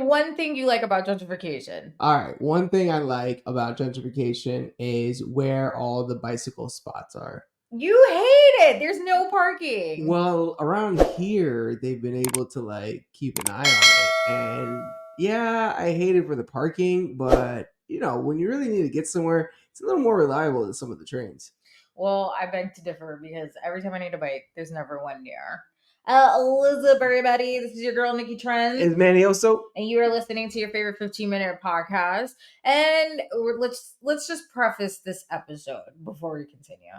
one thing you like about gentrification. All right. One thing I like about gentrification is where all the bicycle spots are. You hate it. There's no parking. Well, around here, they've been able to like keep an eye on it. And yeah, I hate it for the parking, but when you really need to get somewhere, it's a little more reliable than some of the trains. Well, I beg to differ because every time I need a bike, there's never one near. Elizabeth, everybody. This is your girl, Nicky Trendz. Is Manny Oso? And you are listening to your favorite 15-minute podcast. And let's just preface this episode before we continue.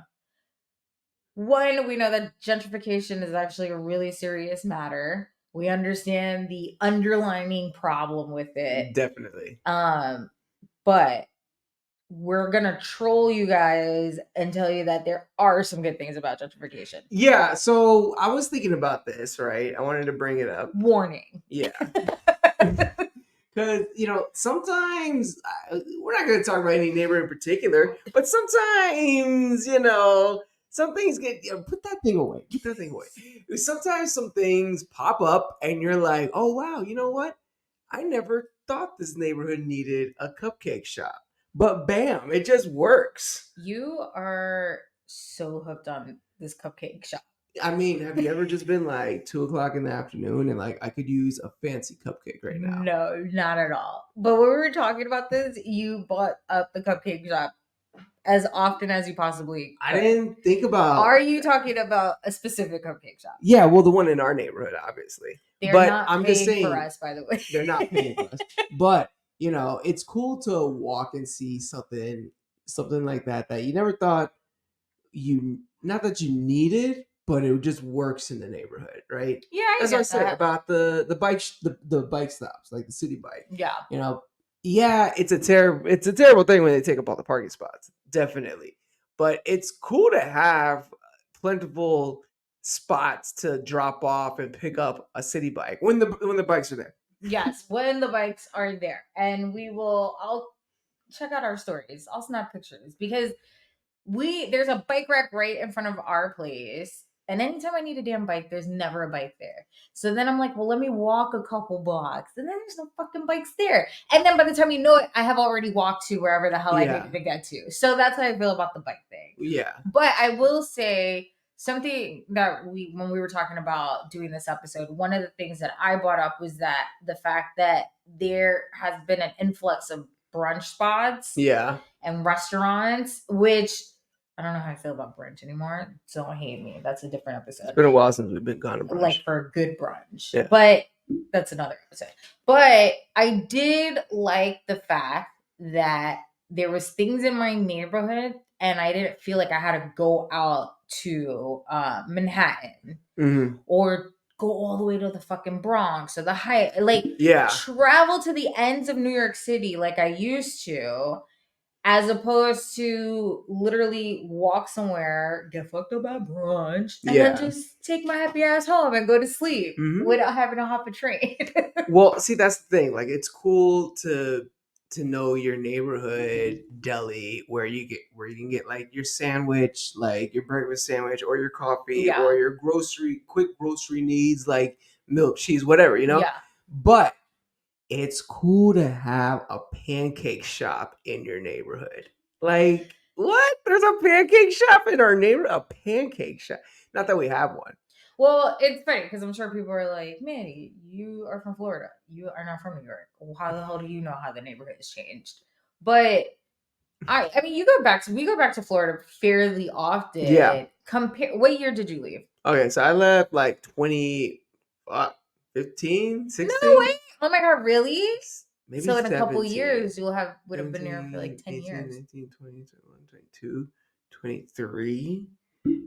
One, we know that gentrification is actually a really serious matter. We understand the underlying problem with it. Definitely. But we're gonna troll you guys and tell you that there are some good things about gentrification. Yeah, so I was thinking about this, right? I wanted to bring it up. Warning. Yeah. Because, sometimes, we're not going to talk about any neighbor in particular, but sometimes, some things get, put that thing away. Put that thing away. Sometimes some things pop up and you're like, oh, wow, you know what? I never thought this neighborhood needed a cupcake shop. But bam, it just works. You are so hooked on this cupcake shop. I mean, have you ever just been like 2:00 in the afternoon and like I could use a fancy cupcake right now? No, not at all. But when we were talking about this, you bought up the cupcake shop as often as you possibly could. I didn't think about. Are you talking about a specific cupcake shop? Yeah, well, the one in our neighborhood, obviously. They're but not I'm paying just saying, for us, by the way. They're not paying for us. But it's cool to walk and see something like that you never thought not that you needed, but it just works in the neighborhood, right? Yeah, I That's get what I said that. about the bike stops, like the Citi Bike. Yeah. Yeah, it's a terrible thing when they take up all the parking spots, definitely. But it's cool to have plentiful spots to drop off and pick up a Citi Bike when the bikes are there. Yes, when the bikes are there, and I'll check out our stories. I'll snap pictures because there's a bike rack right in front of our place. And anytime I need a damn bike, there's never a bike there. So then I'm like, well, let me walk a couple blocks. And then there's no fucking bikes there. And then by the time you know it, I have already walked to wherever the hell I needed to get to. So that's how I feel about the bike thing. Yeah. But I will say something that when we were talking about doing this episode, one of the things that I brought up was that the fact that there has been an influx of brunch spots. Yeah. And restaurants, which I don't know how I feel about brunch anymore. So don't hate me. That's a different episode. It's been a while since we've been gone to brunch. Like for a good brunch. Yeah. But that's another episode. But I did like the fact that there was things in my neighborhood and I didn't feel like I had to go out to Manhattan or go all the way to the fucking Bronx or the Hyatt. Like travel to the ends of New York City like I used to. As opposed to literally walk somewhere, get fucked up at brunch, and then just take my happy ass home and go to sleep without having to hop a train. Well, see, that's the thing. Like, it's cool to know your neighborhood deli where you can get like your sandwich, like your breakfast sandwich, or your coffee, or your quick grocery needs like milk, cheese, whatever, Yeah. But it's cool to have a pancake shop in your neighborhood. Like, what? There's a pancake shop in our neighborhood? A pancake shop. Not that we have one. Well, it's funny because I'm sure people are like, Manny, you are from Florida. You are not from New York. Well, how the hell do you know how the neighborhood has changed? But I mean, we go back to Florida fairly often. Yeah. What year did you leave? Okay, so I left like 2015, 16. No way. Oh my God, really? Maybe so in 17. a couple of years, would have been there for like 10 18, years. 19, 20, 21, 22, 23.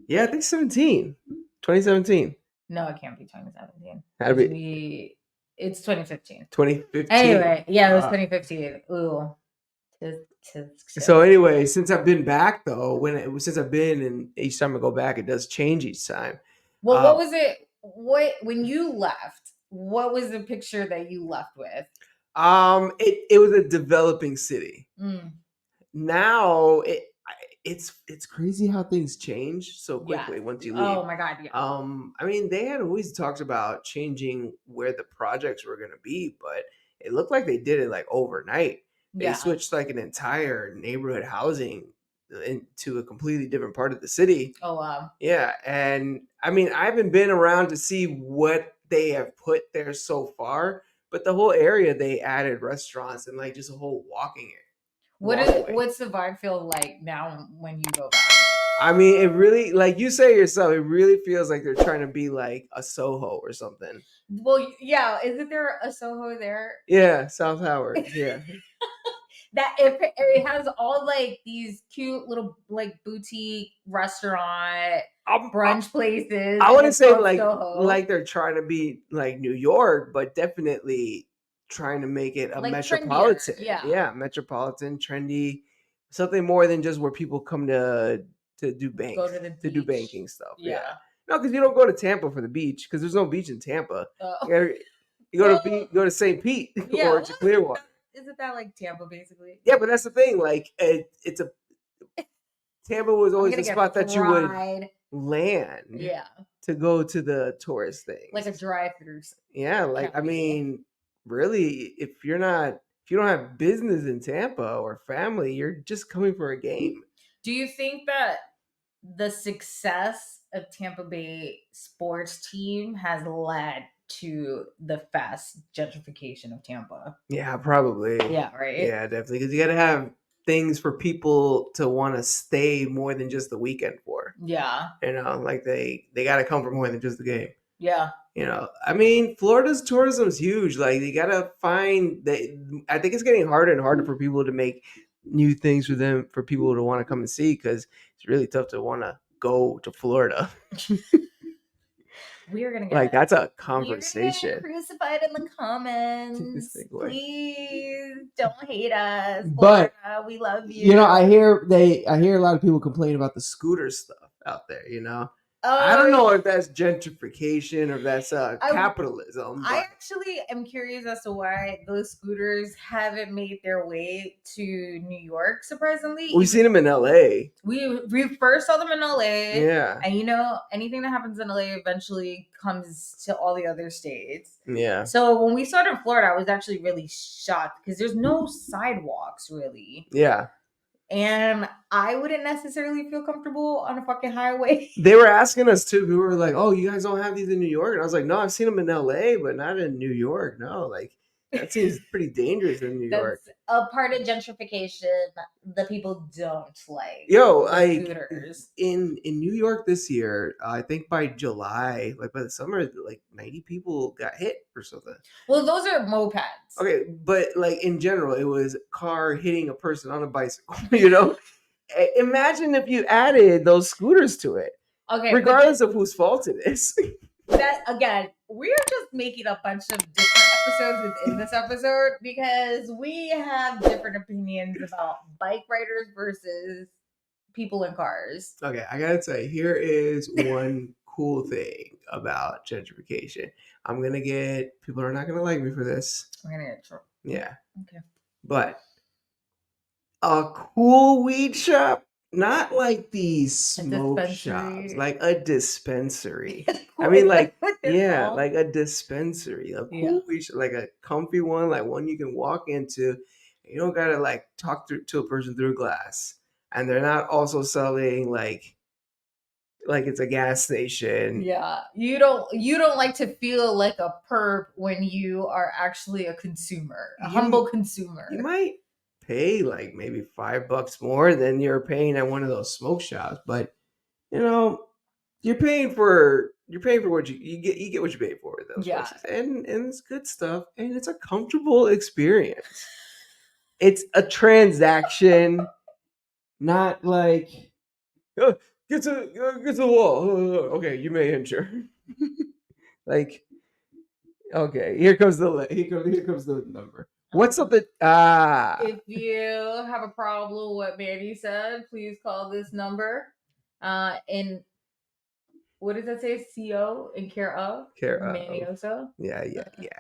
Yeah, I think 17. 2017. No, it can't be 2017. Had to be. It's 2015. 2015. Anyway, yeah, it was 2015. Ooh. So anyway, since I've been back though, since I've been and each time I go back, it does change each time. Well, what was it? When you left? What was the picture that you left with? It was a developing city. Now it's crazy how things change so quickly once you leave. Oh my God, yeah. I mean, they had always talked about changing where the projects were going to be, but it looked like they did it like overnight. They Yeah. switched like an entire neighborhood housing into a completely different part of the city. Oh wow. Yeah, and I mean, I haven't been around to see what they have put there so far, but the whole area they added restaurants and like just a whole walkway. What's the vibe feel like now when you go back? I mean, it really, like you say yourself, it really feels like they're trying to be like a Soho or something. Well, yeah, isn't there a Soho there? Yeah, South Howard. Yeah. That if it has all like these cute little like boutique restaurant brunch places. I and wouldn't it's say called like Soho. they're trying to be like New York, but definitely trying to make it a Like metropolitan. trendier, yeah. Yeah, metropolitan, trendy, something more than just where people come to do Go to the to do beach. banking stuff. Yeah. Yeah. No, because you don't go to Tampa for the beach because there's no beach in Tampa. Oh. You go to go to St. Pete Yeah, or to Clearwater. Isn't that like Tampa basically? Yeah, but that's the thing. Like it's a Tampa was always the spot that you would land Yeah. to go to the tourist things. Like a drive-through. Yeah, like I county. mean, really, if you don't have business in Tampa or family, you're just coming for a game. Do you think that the success of Tampa Bay sports team has led to the fast gentrification of Tampa? Yeah, probably. Yeah, right. Yeah, definitely. Because you got to have things for people to want to stay more than just the weekend for. Yeah. You know, like they got to come for more than just the game. Yeah. You know, I mean, Florida's tourism is huge. Like you got to find that. I think it's getting harder and harder for people to make new things for people to want to come and see because it's really tough to want to go to Florida. We are gonna get like that's a conversation. We're gonna get crucified in the comments. Please don't hate us, but Florida, we love you. You know, I hear a lot of people complain about the scooter stuff out there. You know, I don't know if that's gentrification or if that's capitalism. I actually am curious as to why those scooters haven't made their way to New York, surprisingly. We've seen them in LA. We first saw them in LA. Yeah. And you know, anything that happens in LA eventually comes to all the other states. Yeah. So when we saw it in Florida, I was actually really shocked because there's no sidewalks really. Yeah. And I wouldn't necessarily feel comfortable on a fucking highway. They were asking us too. We were like, "Oh, you guys don't have these in New York?" And I was like, "No, I've seen them in LA, but not in New York. No, like that seems pretty dangerous in New York." That's a part of gentrification the people don't like. Yo, like scooters. in New York this year, I think by July, like by the summer, like 90 people got hit or something. Well, those are mopeds. Okay, but like in general, it was a car hitting a person on a bicycle. You know, imagine if you added those scooters to it. Okay, regardless of whose fault it is. That again, we're just making a bunch of different episodes within this episode because we have different opinions about bike riders versus people in cars. Okay, I gotta tell you, here is one cool thing about gentrification. I'm gonna get people are not gonna like me for this. We're gonna get trouble. Yeah. Okay. But a cool weed shop, not like these smoke shops, like a dispensary. I mean, like yeah, like a dispensary, a cool weed shop, like a comfy one, like one you can walk into. You don't gotta like talk to a person through glass, and they're not also selling like it's a gas station. Yeah, you don't like to feel like a perp when you are actually a consumer, a humble consumer. You might pay like maybe $5 more than you're paying at one of those smoke shops, but you know, you're paying for what you get. You get what you pay for with those places, and it's good stuff, and it's a comfortable experience. It's a transaction, not like get to the wall. Okay, you may enter. Like, okay, here comes the number. What's something? If you have a problem with what Manny said, please call this number. And what does that say? CO in care of Manny Oso. Yeah.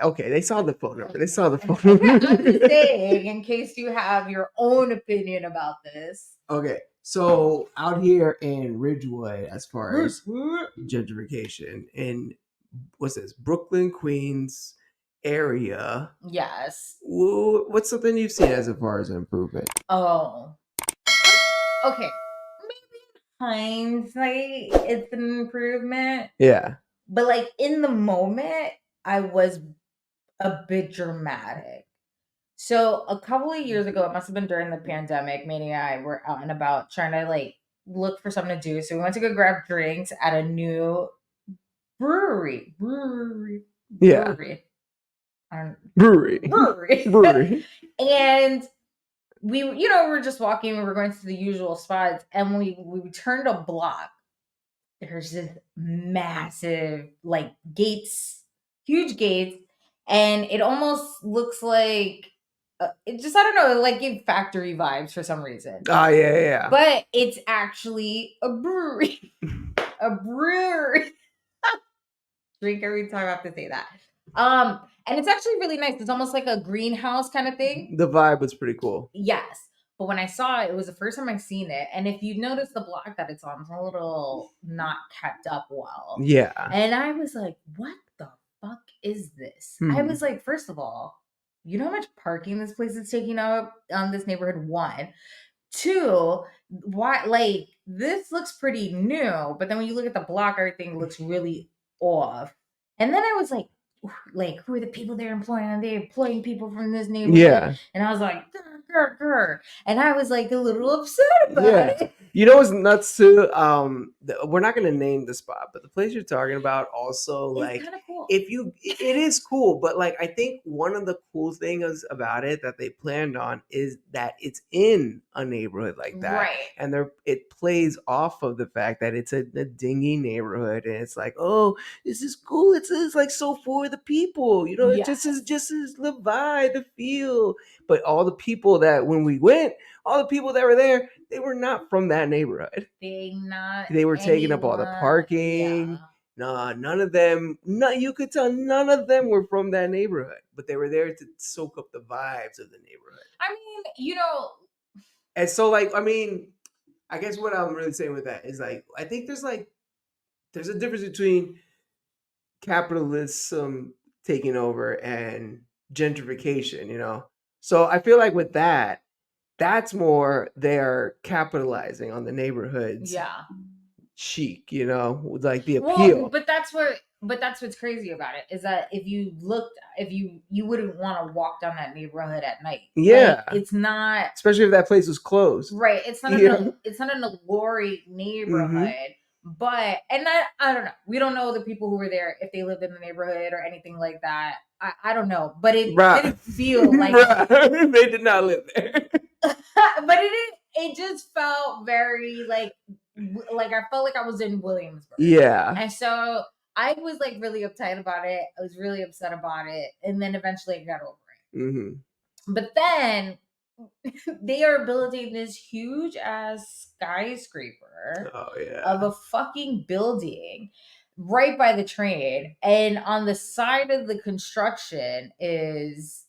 Okay, they saw the phone number. They saw the phone number. I'm just saying, in case you have your own opinion about this. Okay, so out here in Ridgewood, as far as gentrification, in what's this? Brooklyn, Queens, area, Yes. what's something you've seen as far as an improvement? Oh. Okay. Maybe in hindsight, it's an improvement. Yeah. But like in the moment, I was a bit dramatic. So a couple of years ago, it must have been during the pandemic, Manny and I were out and about trying to like look for something to do. So we went to go grab drinks at a new brewery. Yeah. Brewery. I don't, Brewery. brewery. Brewery. And we, we're just walking, we were going to the usual spots, and we turned a block. There's this massive, like, gates, huge gates, and it almost looks like it just, I don't know, like give factory vibes for some reason. Oh, yeah. But it's actually a brewery. A brewery. Drink every time I have to say that. And it's actually really nice. It's almost like a greenhouse kind of thing. The vibe was pretty cool. Yes. But when I saw it, it was the first time I've seen it. And if you notice the block that it's on, it's a little not kept up well. Yeah. And I was like, what the fuck is this? I was like, first of all, you know how much parking this place is taking up on this neighborhood? One. Two, why, like, this looks pretty new, but then when you look at the block, everything looks really off. And then I was like, who are the people they're employing? They're employing people from this neighborhood. Yeah. And I was like, grr. And I was like a little upset about it. You know what's nuts too? We're not gonna name the spot, but the place you're talking about also, It's like, kind of cool. it is cool, but like I think one of the cool things about it that they planned on is that it's in a neighborhood like that, Right. and it plays off of the fact that it's a dingy neighborhood, and it's like, oh, this is cool. It's like so for the people, it just is the vibe, the feel. But all the people that when we went, all the people that were there, they were not from that neighborhood. They were taking up all the parking. Yeah. No, none of them. No, you could tell none of them were from that neighborhood, but they were there to soak up the vibes of the neighborhood. I mean, And so, like, I mean, I guess what I'm really saying with that is, like, I think there's a difference between capitalism taking over and gentrification. So I feel like with that, that's more they're capitalizing on the neighborhoods. Yeah. Chic, with like the appeal. Well, but that's what's crazy about it is that if you wouldn't want to walk down that neighborhood at night. Yeah. Like, it's not, especially if that place was closed. Right. It's not it's not an allure neighborhood. But I don't know. We don't know the people who were there, if they lived in the neighborhood or anything like that. I don't know. But it didn't feel like they did not live there. But it just felt very like I felt like I was in Williamsburg. Yeah. And so I was like really uptight about it. I was really upset about it. And then eventually I got over it. But then they are building this huge ass skyscraper of a fucking building right by the train. And on the side of the construction is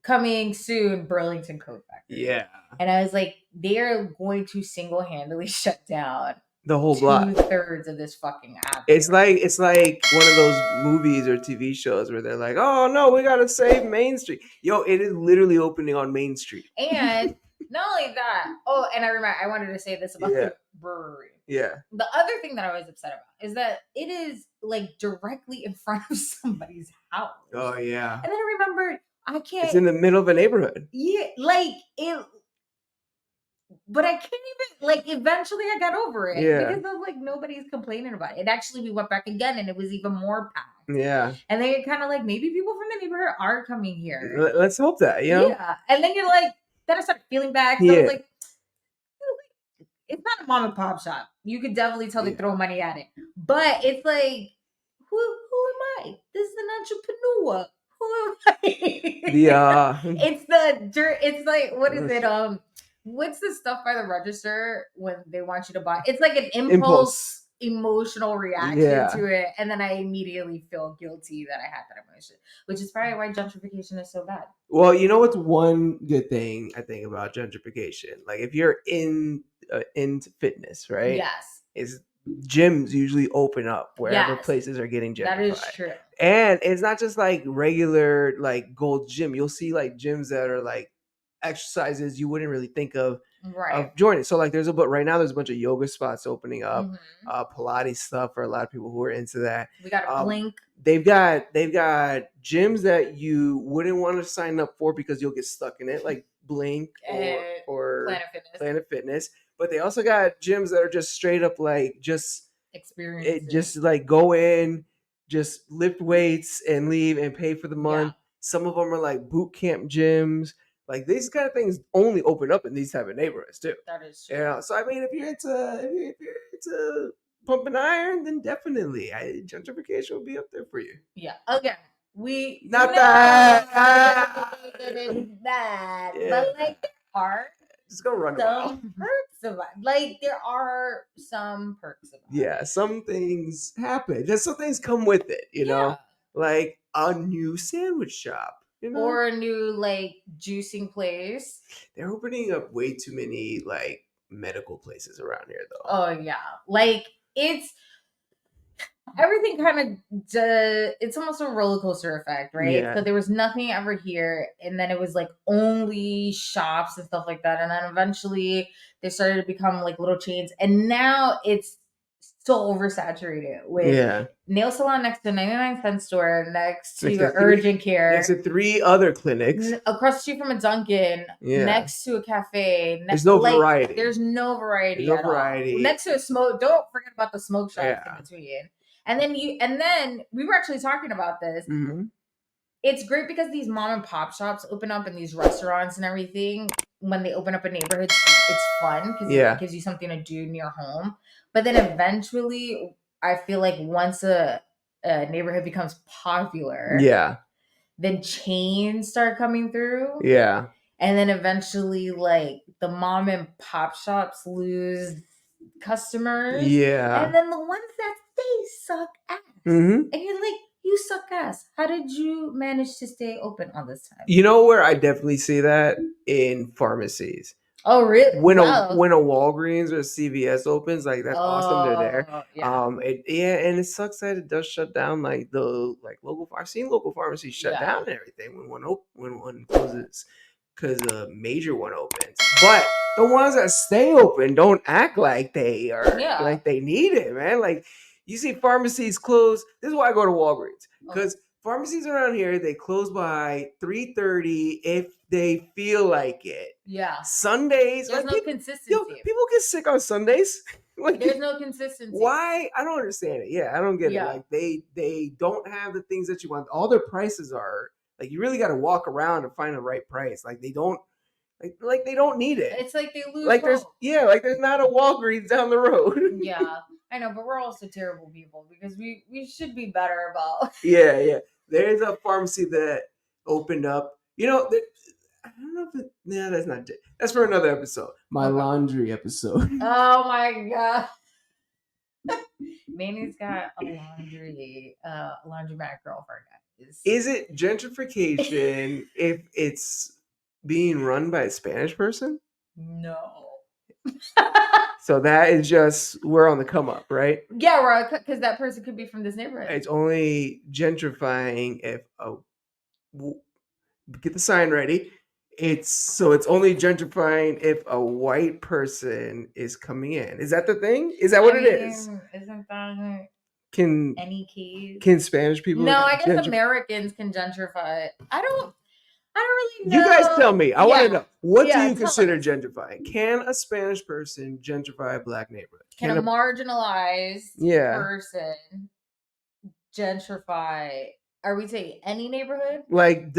coming soon Burlington Coat Factory. Yeah. And I was like, they are going to single-handedly shut down the whole block. 2/3 of this fucking avenue. It's like one of those movies or TV shows where they're like, oh no, we gotta save Main Street. Yo, it is literally opening on Main Street. And not only that, and I wanted to say this about the brewery. Yeah. The other thing that I was upset about is that it is like directly in front of somebody's house. Oh yeah. And then I remembered it's in the middle of a neighborhood. Yeah, like it. But I can't even, like, eventually I got over it. Yeah. Because I was like, nobody's complaining about it. And actually, we went back again and it was even more packed. Yeah. And then you're kind of like, maybe people from the neighborhood are coming here. Let's hope that, Yeah. And then you're like, then I started feeling bad. Yeah. I was like, it's not a mom and pop shop. You could definitely tell they throw money at it. But it's like, who am I? This is an entrepreneur. Who am I? Yeah. It's like, what is it? What's the stuff by the register when they want you to buy? It's like an impulse. Emotional reaction to it. And then I immediately feel guilty that I had that emotion, which is probably why gentrification is so bad. Well, you know what's one good thing I think about gentrification? Like if you're into fitness, right? Yes. Is gyms usually open up wherever Yes, places are getting that is gentrified. true. And it's not just like regular like gold gym. You'll see like gyms that are like exercises you wouldn't really think Right. of joining. So like but right now there's a bunch of yoga spots opening up, Mhm. Pilates stuff for a lot of people who are into that. We got a Blink. They've got gyms that you wouldn't want to sign up for because you'll get stuck in it, like Blink or Planet Fitness Planet Fitness. But they also got gyms that are just straight up like experiences. just like go in, just lift weights and leave and pay for the month. Some of them are like boot camp gyms. Like these kind of things only open up in these type of neighborhoods too. That is true. Yeah. So I mean, if you're into pumping iron, then definitely gentrification will be up there for you. Yeah. Okay. We Not know that. that, Yeah. but like there are Just go run a while. some perks of it. Like there are some perks of it. Yeah, some things happen. Just some things come with it, you know, like a new sandwich shop, you know, or a new like juicing place. They're opening up way too many like medical places around here, though. Oh yeah, like it's everything kind of it's almost a roller coaster effect, right? Yeah. So there was nothing ever here, and then it was like only shops and stuff like that, and then eventually they started to become like little chains, and now it's so oversaturated with nail salon next to 99-cent store, next to urgent care, next to 3 other clinics, across the street from a Dunkin', next to a cafe. There's no variety. There's no variety. There's no variety. All. Next to a smoke. Don't forget about the smoke shops in between. And then we were actually talking about this. Mm-hmm. It's great because these mom and pop shops open up and these restaurants and everything. When they open up a neighborhood, it's fun because it gives you something to do near home. But then eventually, I feel like once a neighborhood becomes popular, then chains start coming through. Yeah. And then eventually, like, the mom and pop shops lose customers. Yeah. And then the ones that stay suck ass. Mm-hmm. And you're like, you suck ass. How did you manage to stay open all this time? You know where I definitely see that? In pharmacies. Oh, really? When a Walgreens or a CVS opens, like that's awesome they're there. Yeah. And it sucks that it does shut down like the local. I've seen local pharmacies shut down and everything when one closes because a major one opens. But the ones that stay open don't act like they are like they need it, man. Like you see pharmacies close. This is why I go to Walgreens because pharmacies around here, they close by 3:30 if they feel like it. Yeah. Sundays, there's no consistency. People get sick on Sundays. Like, there's no consistency. Why? I don't understand it. Yeah, I don't get it. Like they don't have the things that you want. All their prices are like you really got to walk around and find the right price. Like they don't. Like they don't need it. It's like they lose like hope. There's not a Walgreens down the road. Yeah, I know, but we're also terrible people because we should be better about. Yeah. There's a pharmacy that opened up. You know, I don't know if that's not. That's for another episode. My laundry episode. Oh my god. Manny's got a laundromat girlfriend, guys. Is it gentrification if it's being run by a Spanish person? No. So that is just we're on the come up, right? Yeah, right. Because that person could be from this neighborhood. It's only gentrifying if get the sign ready. It's only gentrifying if a white person is coming in. Is that the thing? Is that what it is? Isn't that any case? Can Spanish people? No, I guess Americans can gentrify. I don't really know. You guys tell me. I want to know. What do you consider gentrifying? Can a Spanish person gentrify a black neighborhood? Can a marginalized person gentrify? Are we saying any neighborhood? Like,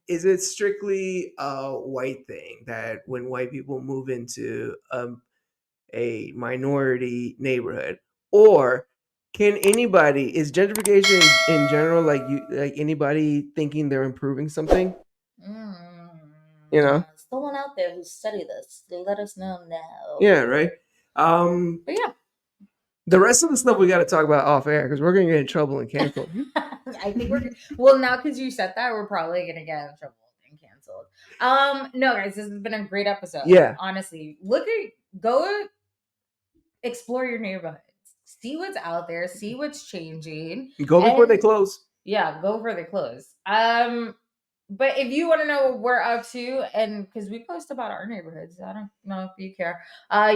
is it strictly a white thing that when white people move into a minority neighborhood, or can anybody? Is gentrification in general like anybody thinking they're improving something? You know, someone out there who studied this, let us know now. Yeah, right. But yeah, the rest of the stuff we got to talk about off air because we're gonna get in trouble and canceled. I think well now because you said that we're probably gonna get in trouble and canceled. No, guys, this has been a great episode. Yeah, honestly, go explore your neighborhoods. see what's out there, see what's changing. Go before they And close. yeah, go for the clothes. But if you want to know what we're up to, and because we post about our neighborhoods, I don't know if you care.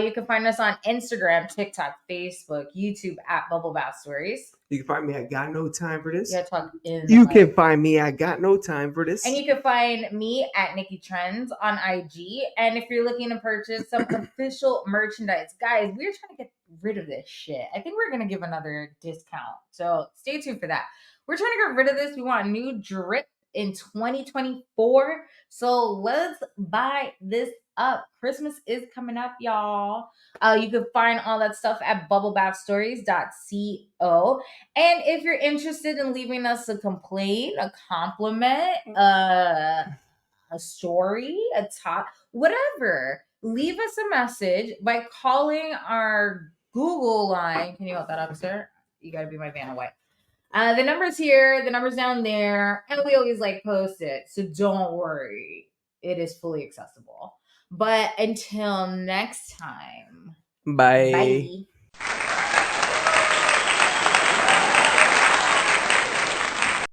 You can find us on Instagram, TikTok, Facebook, YouTube at Bubble Bath Stories. You can find me. I got no time for this. Yeah, talk in the You mic. can find me. I got no time for this. And you can find me at Nicky Trendz on IG. And if you're looking to purchase some official merchandise, guys, we're trying to get rid of this shit. I think we're going to give another discount. So stay tuned for that. We're trying to get rid of this. We want a new drip in 2024. So let's buy this up. Christmas is coming up, y'all. You can find all that stuff at bubblebathstories.co. And if you're interested in leaving us a complaint, a compliment, a story, a talk, whatever, leave us a message by calling our Google line. Can you hold that up, sir? You got to be my Vanna White. The number's here, the number's down there, and we always post it. So don't worry, it is fully accessible. But until next time, Bye. bye.